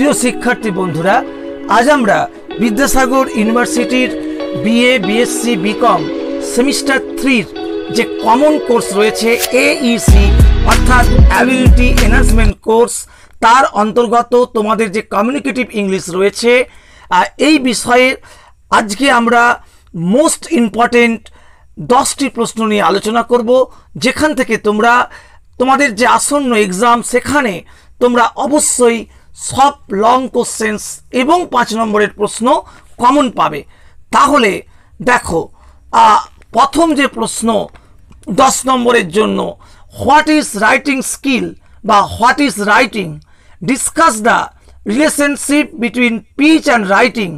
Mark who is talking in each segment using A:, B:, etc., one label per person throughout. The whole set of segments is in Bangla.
A: প্রিয় শিক্ষার্থী বন্ধুরা, আজ আমরা বিদ্যাসাগর ইউনিভার্সিটির বিএ বিএসসি বিকম সেমিস্টার 3 যে কমন কোর্স রয়েছে AEC অর্থাৎ অ্যাবিলিটি এনহান্সমেন্ট কোর্স, তার অন্তর্গত তোমাদের যে কমিউনিকেটিভ ইংলিশ রয়েছে, এই বিষয়ে আজকে আমরা মোস্ট ইম্পর্টেন্ট 10টি প্রশ্ন নিয়ে আলোচনা করব, যেখান থেকে তোমরা তোমাদের যে আসন্ন এক্সাম সেখানে তোমরা অবশ্যই সব লং কোশ্চেন্স এবং 5 নম্বরের প্রশ্ন কমন পাবে। তাহলে দেখো, প্রথম যে প্রশ্ন 10 নম্বরের জন্য, হোয়াট ইজ রাইটিং স্কিল বা what is writing, discuss the relationship between speech and writing,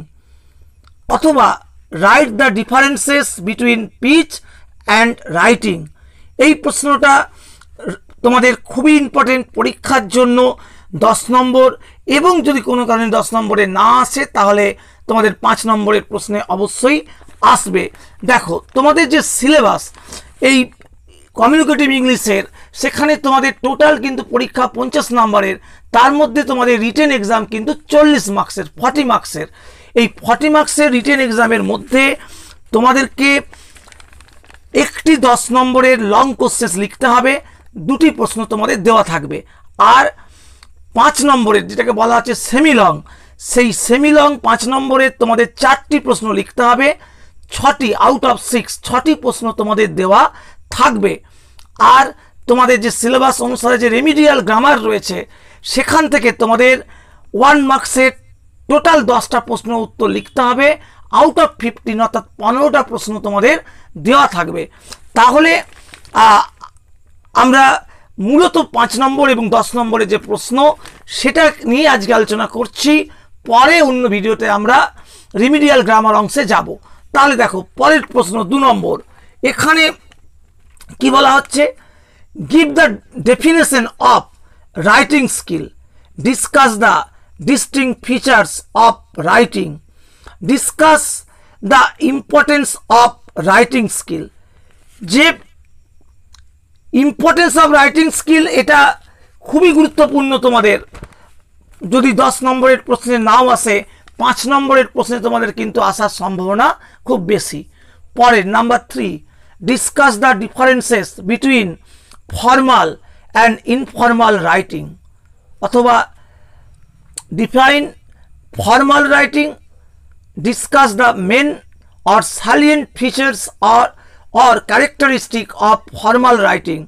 A: অথবা write the differences between speech and writing. এই প্রশ্নটা তোমাদের খুবই ইম্পর্টেন্ট পরীক্ষার জন্য 10 নম্বর, এবং যদি কোনো কারণে 10 নম্বরে না আসে তাহলে তোমাদের 5 নম্বরের প্রশ্নে অবশ্যই আসবে। দেখো, তোমাদের যে সিলেবাস এই কমিউনিকেটিভ ইংলিশের, সেখানে তোমাদের টোটাল কিন্তু পরীক্ষা 50 নম্বরের, তার মধ্যে তোমাদের রিটেন এক্সাম কিন্তু 40 মার্কসের, 40 মার্কসের। এই 40 মার্কসের রিটেন এক্সামের মধ্যে তোমাদেরকে একটি 10 নম্বরের লং কোশ্চেন লিখতে হবে, 2টি প্রশ্ন তোমাদের দেওয়া থাকবে, আর 5 নম্বরের যেটাকে বলা হচ্ছে সেমি লং, সেই সেমি লং 5 নম্বরের তোমাদের 4টি প্রশ্ন লিখতে হবে, 6টি আউট অফ 6, 6টি প্রশ্ন তোমাদের দেওয়া থাকবে। আর তোমাদের যে সিলেবাস অনুসারে যে রেমিডিয়াল গ্রামার রয়েছে, সেখান থেকে তোমাদের 1 মার্কসের টোটাল 10টা প্রশ্ন উত্তর লিখতে হবে, আউট অফ 15 অর্থাৎ 15টা প্রশ্ন তোমাদের দেওয়া থাকবে। তাহলে আমরা মূলত 5 নম্বর এবং 10 নম্বরের যে প্রশ্ন, সেটা নিয়ে আজকে আলোচনা করছি। পরে অন্য ভিডিওতে আমরা রিমিডিয়াল গ্রামার অংশে যাব। তাহলে দেখো, পরের প্রশ্ন 2 নম্বর, এখানে কি বলা হচ্ছে, give the definition of writing skill, discuss the distinct features of writing, discuss the importance of writing skill. যে ইম্পর্টেন্স অফ রাইটিং স্কিল, এটা খুবই গুরুত্বপূর্ণ। তোমাদের যদি 10 নম্বরের প্রশ্নে নাও আসে, 5 নম্বরের প্রশ্নে তোমাদের কিন্তু আসার সম্ভাবনা খুব বেশি। পরের number 3, discuss the differences between formal and informal writing, অথবা define formal writing, discuss the main or salient features or characteristic of formal writing,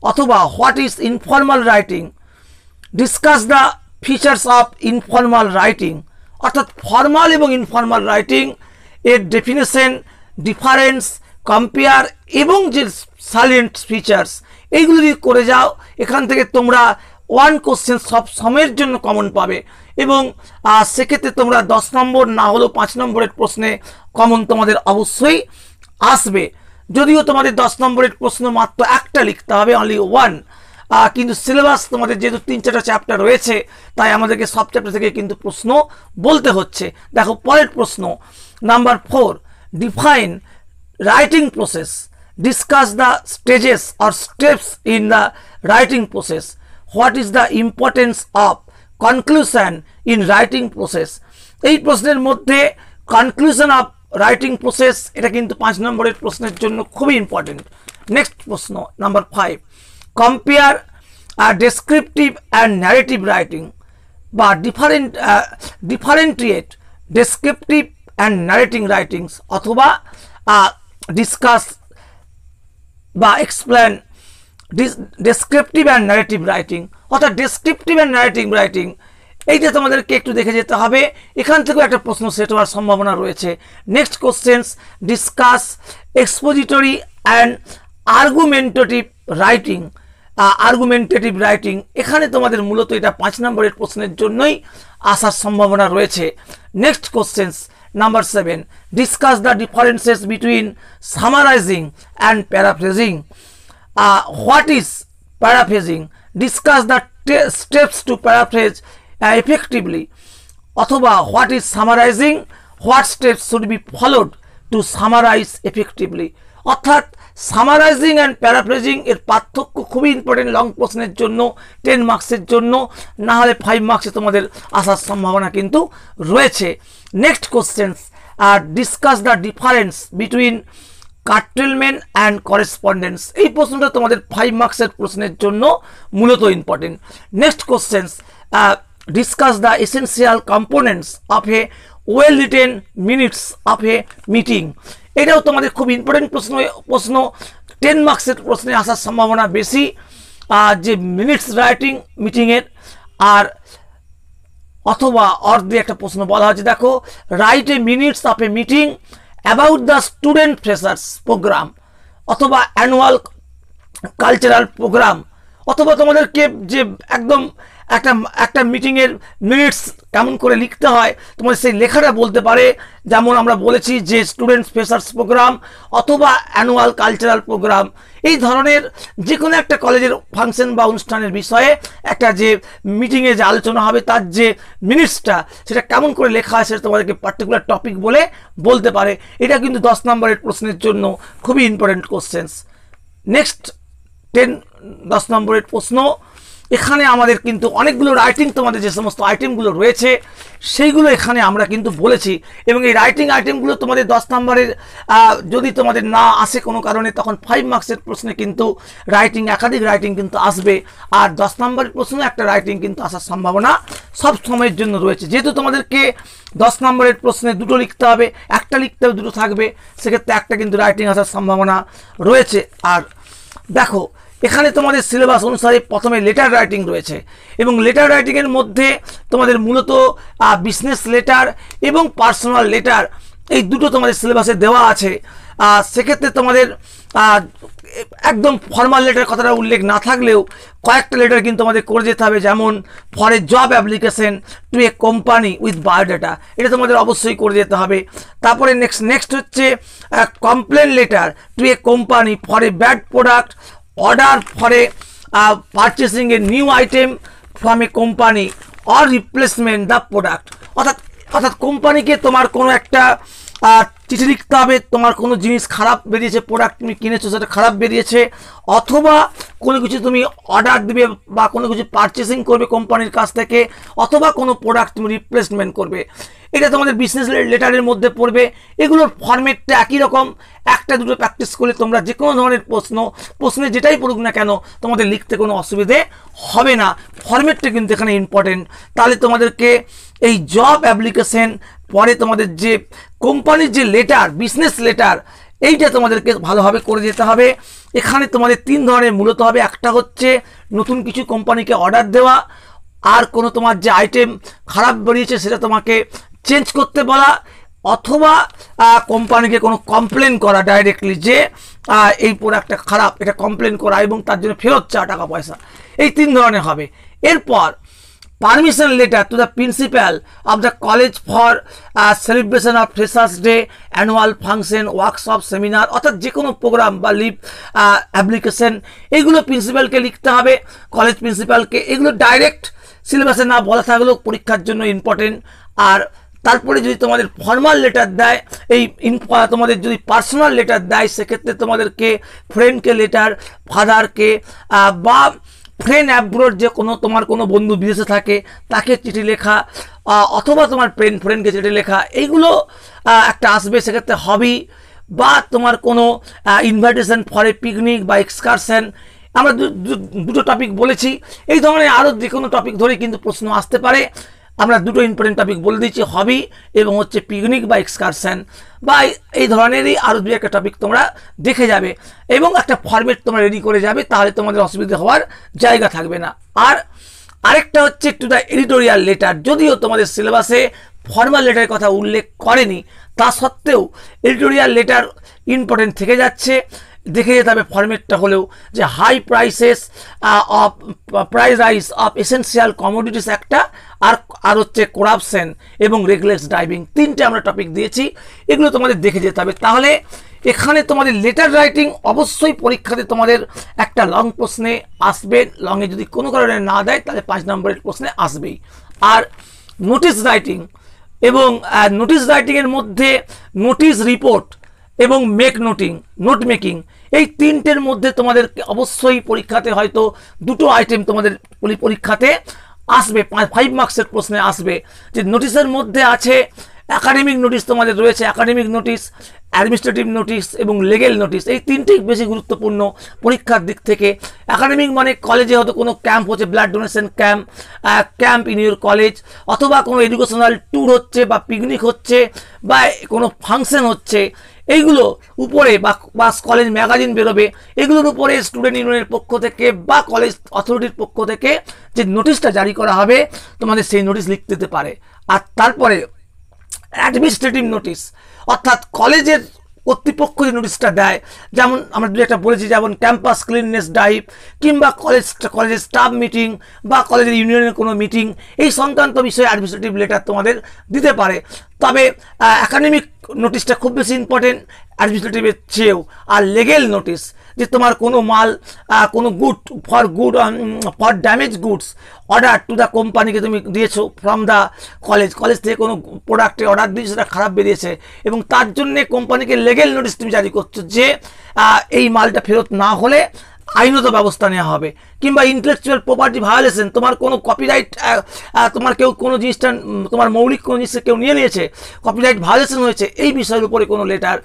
A: অথবা what is informal writing, discuss the features of informal writing। অর্থাৎ ফর্মাল এবং ইনফর্মাল রাইটিং এর ডেফিনেশন, ডিফারেন্স, কম্পেয়ার এবং যে সাইলেন্ট ফিচার্স, এইগুলো যদি করে যাও, এখান থেকে তোমরা 1 কোশ্চেন সব সময়ের জন্য কমন পাবে, এবং সেক্ষেত্রে তোমরা 10 নম্বর না হলেও 5 নম্বরের প্রশ্নে কমন তোমাদের অবশ্যই আসবে। যদিও তোমাদের 10 নম্বরের প্রশ্ন মাত্র একটা লিখতে হবে, অনলি 1, কিন্তু সিলেবাস তোমাদের যেহেতু 3-4টা চ্যাপ্টার রয়েছে, তাই আমাদেরকে সব চ্যাপ্টার থেকে কিন্তু প্রশ্ন বলতে হচ্ছে। দেখো, পরের প্রশ্ন number 4, define writing process, discuss the stages or steps in the writing process, what is the importance of conclusion in writing process. এই প্রশ্নের মধ্যে কনক্লুশন অফ রাইটিং প্রসেস, এটা কিন্তু 5 নম্বরের প্রশ্নের জন্য খুবই ইম্পর্টেন্ট। নেক্সট প্রশ্ন number 5, compare descriptive and narrative writing, বা differentiate descriptive and narrating writings, অথবা ডিসকাস বা explain descriptive and narrative writing. অর্থাৎ ডেসক্রিপটিভ অ্যান্ড ন্যারেটিভ রাইটিং, এইটা তোমাদেরকে একটু দেখে যেতে হবে, এখান থেকেও একটা প্রশ্ন সেট হওয়ার সম্ভাবনা রয়েছে। Next questions, discuss expository and argumentative writing, argumentative writing, এখানে তোমাদের মূলত এটা 5 নম্বরের প্রশ্নের জন্যই আসার সম্ভাবনা রয়েছে। Next questions number 7, discuss the differences between summarising and paraphrasing, what is paraphrasing, discuss the steps to paraphrase effectively, অথবা what is summarising, what steps should be followed to summarise effectively. অর্থাৎ সামারাইজিং অ্যান্ড প্যারাফ্রেজিং এর পার্থক্য খুবই ইম্পর্টেন্ট লং প্রশ্নের জন্য, 10 মার্কসের জন্য, না হলে 5 মার্কসে তোমাদের আসার সম্ভাবনা কিন্তু রয়েছে। Next questions, discuss the difference between curtailment and correspondence. এই প্রশ্নটা তোমাদের 5 মার্কসের প্রশ্নের জন্য মূলত important. Next questions, discuss the essential components of a well written minutes of a meeting. এটাও তোমাদের খুব ইম্পর্টেন্ট প্রশ্ন 10 মার্কসের প্রশ্নে আসার সম্ভাবনা বেশি। যে মিনিটস রাইটিং মিটিংয়ের, আর অথবা অর্ধে একটা প্রশ্ন বলা হচ্ছে, দেখো, write a minutes of a meeting about the student freshers programme অথবা অ্যানুয়াল কালচারাল প্রোগ্রাম, অথবা তোমাদেরকে যে একদম একটা মিটিংয়ের মিনিটস কেমন করে লিখতে হয় তোমাদের সেই লেখাটা বলতে পারে। যেমন আমরা বলেছি যে স্টুডেন্টস ফ্রেশার্স প্রোগ্রাম অথবা অ্যানুয়াল কালচারাল প্রোগ্রাম, এই ধরনের যে কোনো একটা কলেজের ফাংশন বা অনুষ্ঠানের বিষয়ে একটা যে মিটিংয়ে যে আলোচনা হবে তার যে মিনিটসটা সেটা কেমন করে লেখা হয় সেটা তোমাদেরকে পার্টিকুলার টপিক বলে বলতে পারে। এটা কিন্তু 10 নম্বরের প্রশ্নের জন্য খুবই ইম্পর্টেন্ট কোশ্চেন্স। নেক্সট 10-10 নম্বরের প্রশ্ন, এখানে আমাদের কিন্তু অনেকগুলো রাইটিং, তোমাদের যে সমস্ত আইটেমগুলো রয়েছে সেইগুলো এখানে আমরা কিন্তু বলেছি, এবং এই রাইটিং আইটেমগুলো তোমাদের 10 নম্বরের যদি তোমাদের না আসে কোনো কারণে, তখন 5 মার্কসের প্রশ্নে কিন্তু রাইটিং, একাধিক রাইটিং কিন্তু আসবে। আর 10 নম্বরের প্রশ্নে একটা রাইটিং কিন্তু আসার সম্ভাবনা সব সময়ের জন্য রয়েছে। যেহেতু তোমাদেরকে 10 নম্বরের প্রশ্নে দুটো লিখতে হবে, একটা লিখতে হবে, দুটো থাকবে, সেক্ষেত্রে একটা কিন্তু রাইটিং আসার সম্ভাবনা রয়েছে। আর দেখো, এখানে তোমাদের সিলেবাস অনুসারে প্রথমে লেটার রাইটিং রয়েছে, এবং লেটার রাইটিংয়ের মধ্যে তোমাদের মূলত বিজনেস লেটার এবং পার্সোনাল লেটার এই দুটো তোমাদের সিলেবাসে দেওয়া আছে। সেক্ষেত্রে তোমাদের একদম ফর্মাল লেটার কথাটা উল্লেখ না থাকলেও কয়েকটা লেটার কিন্তু তোমাদের করে যেতে হবে, যেমন for a job application to a company with biodata, এটা তোমাদের অবশ্যই করে যেতে হবে। তারপরে নেক্সট হচ্ছে complain letter to a company for a bad product, order for a purchasing a new item from a company or replacement the product. অর্থাৎ কোম্পানিকে তোমার কোনো একটা চিঠি লিখতে হবে, তোমার কোনো জিনিস খারাপ বেরিয়েছে, প্রোডাক্ট তুমি কিনেছো সেটা খারাপ বেরিয়েছে, অথবা কোনো কিছু তুমি অর্ডার দিবে বা কোনো কিছু পারচেসিং করবে কোম্পানির কাছ থেকে, অথবা কোনো প্রোডাক্ট তুমি রিপ্লেসমেন্ট করবে। এটা তোমাদের বিজনেস লেটারের মধ্যে পড়বে। এগুলোর ফরম্যাটটা একই রকম, একটা দুটো প্র্যাকটিস করলে তোমরা যে কোনো ধরনের প্রশ্নে যেটাই পড়ুক না কেন তোমাদের লিখতে কোনো অসুবিধে হবে না। ফরম্যাটটা কিন্তু এখানে ইম্পর্টেন্ট। তাহলে তোমাদেরকে এই জব অ্যাপ্লিকেশন, পরে তোমাদের যে কোম্পানির যে লেটার, বিজনেস লেটার, এইটা তোমাদেরকে ভালোভাবে করে যেতে হবে। এখানে তোমাদের 3 ধরনের মূলত হবে। একটা হচ্ছে নতুন কিছু কোম্পানিকে অর্ডার দেওয়া, আর কোনো তোমার যে আইটেম খারাপ বেরিয়েছে সেটা তোমাকে চেঞ্জ করতে বলা, অথবা কোম্পানিকে কোনো কমপ্লেন করা ডাইরেক্টলি যে এই প্রোডাক্টটা খারাপ, এটা কমপ্লেন করা এবং তার জন্য ফেরত চাওয়া টাকা পয়সা। এই 3 ধরনের হবে। এরপর permission letter to the principal of the college for celebration of freshers day, annual function, workshop, seminar, অর্থাৎ যে কোনো প্রোগ্রাম বা লিভ অ্যাপ্লিকেশন, এইগুলো প্রিন্সিপালকে লিখতে হবে, কলেজ প্রিন্সিপালকে। এগুলো ডাইরেক্ট সিলেবাসে না বলা থাকলেও পরীক্ষার জন্য ইম্পর্টেন্ট। আর তারপরে যদি তোমাদের ফর্মাল লেটার দেয়, এই তোমাদের যদি পার্সোনাল লেটার দেয়, সেক্ষেত্রে তোমাদেরকে ফ্রেন্ডকে লেটার, ফাদারকে বা ফ্রেন্ড অ্যাব্রোড, যে কোনো তোমার কোনো বন্ধু বিদেশে থাকে তাকে চিঠি লেখা, অথবা তোমার ফ্রেন্ডকে চিঠি লেখা, এইগুলো একটা আসবে। সেক্ষেত্রে হবি বা তোমার কোনো ইনভাইটেশন ফর এ পিকনিক বা এক্সকারশন, আমরা দুটো টপিক বলেছি। এই ধরনের আরও যে কোনো টপিক ধরে কিন্তু প্রশ্ন আসতে পারে। আমরা দুটো ইম্পর্টেন্ট টপিক বলে দিচ্ছি, হবি এবং হচ্ছে পিকনিক বা এক্সকারশন, বা এই ধরনেরই আরও দু একটা টপিক তোমরা দেখে যাবে এবং একটা ফরম্যাট তোমরা রেডি করে যাবে, তাহলে তোমাদের অসুবিধা হওয়ার জায়গা থাকবে না। আর আরেকটা হচ্ছে টু দ্য এডিটোরিয়াল লেটার। যদিও তোমাদের সিলেবাসে ফর্মাল লেটারের কথা উল্লেখ করেনি, তা সত্ত্বেও এডিটোরিয়াল লেটার ইম্পর্টেন্ট থেকে যাচ্ছে। দেখে যেতে হবে ফরম্যাটটা হলেও, যে high price rise of essential commodities একটা, আর হচ্ছে করাপশন এবং রেগুলেস ড্রাইভিং, 3টে আমরা টপিক দিয়েছি। এগুলো তোমাদের দেখে যেতে হবে। তাহলে এখানে তোমাদের লেটার রাইটিং অবশ্যই পরীক্ষাতে তোমাদের একটা লং প্রশ্নে আসবে। লংয়ে যদি কোনো কারণে না দেয় তাহলে 5 নম্বরের প্রশ্নে আসবেই। আর নোটিশ রাইটিং, এবং নোটিশ রাইটিংয়ের মধ্যে নোটিশ রিপোর্ট এবং নোট মেকিং, এই তিনটের মধ্যে তোমাদের অবশ্যই পরীক্ষাতে হয়তো দুটো আইটেম তোমাদের পরীক্ষাতে আসবে, 5 মার্কসের প্রশ্নে আসবে। যে নোটিশের মধ্যে আছে একাডেমিক নোটিশ, তোমাদের রয়েছে একাডেমিক নোটিশ, অ্যাডমিনিস্ট্রেটিভ নোটিশ এবং লিগ্যাল নোটিশ। এই তিনটেই বেশি গুরুত্বপূর্ণ পরীক্ষার দিক থেকে। একাডেমিক মানে কলেজে হয়তো কোনো ক্যাম্প হচ্ছে, blood donation camp in your college, অথবা কোনো এডুকেশনাল ট্যুর হচ্ছে বা পিকনিক হচ্ছে বা কোনো ফাংশন হচ্ছে, এইগুলো উপরে বা কলেজ ম্যাগাজিন বেরোবে, এগুলোর উপরে স্টুডেন্ট ইউনিয়নের পক্ষ থেকে বা কলেজ অথরিটির পক্ষ থেকে যে নোটিশটা জারি করা হবে, তোমাদের সেই নোটিশ লিখতে দিতে পারে। আর তারপরে অ্যাডমিনিস্ট্রেটিভ নোটিশ, অর্থাৎ কলেজের কর্তৃপক্ষ যে নোটিশটা দেয়, যেমন আমরা দু একটা বলেছি, যেমন ক্যাম্পাস ক্লিননেস ড্রাইভ কিংবা কলেজের স্টাফ মিটিং বা কলেজের ইউনিয়নের কোনো মিটিং, এই সংক্রান্ত বিষয়ে অ্যাডমিনিস্ট্রেটিভ লেটার তোমাদের দিতে পারে। তবে একাডেমিক নোটিশটা খুব বেশি ইম্পর্টেন্ট অ্যাডমিনিস্ট্রেটিভের চেয়েও। আর লিগ্যাল নোটিশ, যে তোমার কোনো মাল, কোনো for damage goods order to the কোম্পানিকে তুমি দিয়েছো ফ্রম দ্য কলেজ থেকে কোনো প্রোডাক্টে অর্ডার দিয়েছো, সেটা খারাপ বেরিয়েছে এবং তার জন্যে কোম্পানিকে লিগ্যাল নোটিশ তুমি জারি করছো যে এই মালটা ফেরত না হলে আইনত ব্যবস্থা নেওয়া হবে। কিংবা ইন্টেলেকচুয়াল প্রপার্টি ভায়োলেশন, তোমার কোনো কপিরাইট, তোমার কেউ কোনো জিনিসটা, তোমার মৌলিক কোনো জিনিসটা কেউ নিয়ে নিয়েছে, কপিরাইট ভায়োলেশন হয়েছে, এই বিষয়ের উপরে কোনো লেটার,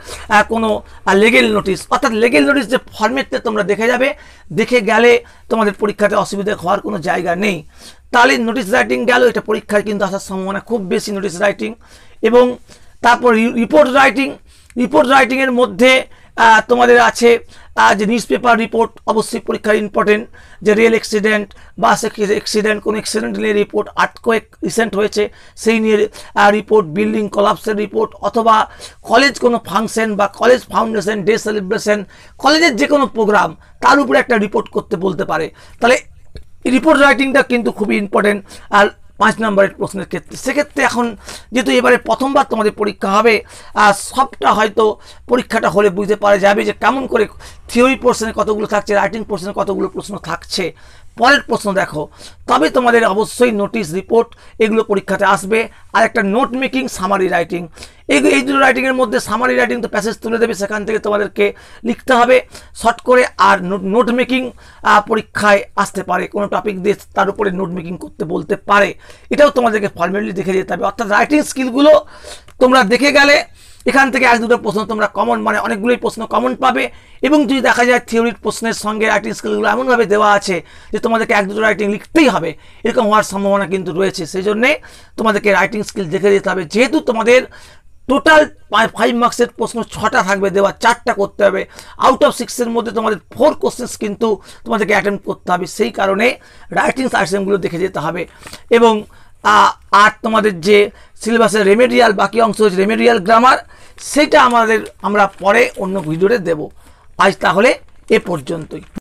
A: কোনো লিগ্যাল নোটিশ। অর্থাৎ লিগ্যাল নোটিশ যে ফরম্যাটটা তোমরা দেখে গেলে তোমাদের পরীক্ষাতে অসুবিধা হওয়ার কোনো জায়গা নেই। তাহলে নোটিশ রাইটিং গেল, এটা পরীক্ষায় কিন্তু আসার সম্ভাবনা খুব বেশি নোটিশ রাইটিং। এবং তারপর রিপোর্ট রাইটিংয়ের মধ্যে তোমাদের আছে যে নিউজ পেপার রিপোর্ট, অবশ্যই পরীক্ষার ইম্পর্টেন্ট, যে রেল অ্যাক্সিডেন্ট, বাস অ্যাক্সিডেন্ট, কোনো অ্যাক্সিডেন্ট নিয়ে রিপোর্ট, আর্থকোয়েক রিসেন্ট হয়েছে সেই নিয়ে রিপোর্ট, বিল্ডিং কলাপসের রিপোর্ট, অথবা কলেজ কোনো ফাংশন বা কলেজ ফাউন্ডেশন ডে সেলিব্রেশন, কলেজের যে কোনো প্রোগ্রাম, তার উপরে একটা রিপোর্ট করতে বলতে পারে। তাহলে রিপোর্ট রাইটিংটা কিন্তু খুবই ইম্পর্টেন্ট। আর 5 নম্বরের প্রশ্নের ক্ষেত্রে, সেক্ষেত্রে এখন যেহেতু এবারে প্রথমবার তোমাদের পরীক্ষা হবে, সবটা হয়তো পরীক্ষাটা হলে বুঝতে পারা যাবে যে কেমন করে থিওরি পোর্শনে কতগুলো থাকছে, রাইটিং পোর্শনে কতগুলো প্রশ্ন থাকছে। পরের প্রশ্ন দেখো, তবে তোমাদের অবশ্যই নোটিশ, রিপোর্ট এগুলো পরীক্ষাতে আসবে। আর একটা নোট মেকিং, সামারি রাইটিং, এই দুটো রাইটিংয়ের মধ্যে সামারি রাইটিং তো প্যাসেজ তুলে দেবে, সেখান থেকে তোমাদেরকে লিখতে হবে শর্ট করে। আর নোট মেকিং পরীক্ষায় আসতে পারে, কোনো টপিক দিয়ে তার উপরে নোট মেকিং করতে বলতে পারে, এটাও তোমাদেরকে ফর্মালি দেখে যেতে হবে। অর্থাৎ রাইটিং স্কিলগুলো তোমরা দেখে গেলে এখান থেকে 1-2টো প্রশ্ন তোমরা কমন, মানে অনেকগুলোই প্রশ্ন কমন পাবে। এবং যদি দেখা যায় থিওরির প্রশ্নের সঙ্গে রাইটিং স্কিলগুলো এমনভাবে দেওয়া আছে যে তোমাদেরকে 1-2টো রাইটিং লিখতেই হবে, এরকম হওয়ার সম্ভাবনা কিন্তু রয়েছে। সেই জন্যে তোমাদেরকে রাইটিং স্কিল দেখে যেতে হবে। যেহেতু তোমাদের টোটাল 5 মার্কসের প্রশ্ন 6টা থাকবে দেওয়া, 4টা করতে হবে, আউট অফ 6-এর মধ্যে তোমাদের 4 কোশ্চেন্স কিন্তু তোমাদেরকে অ্যাটেম্প করতে হবে। সেই কারণে রাইটিং আইটেমগুলো দেখে যেতে হবে। এবং আর তোমাদের যে সিলেবাসের রেমেডিয়াল বাকি অংশ হচ্ছে রেমেডিয়াল গ্রামার, সেটা আমরা পরে অন্য ভিডিওতে দেব। আজ তাহলে এ পর্যন্তই।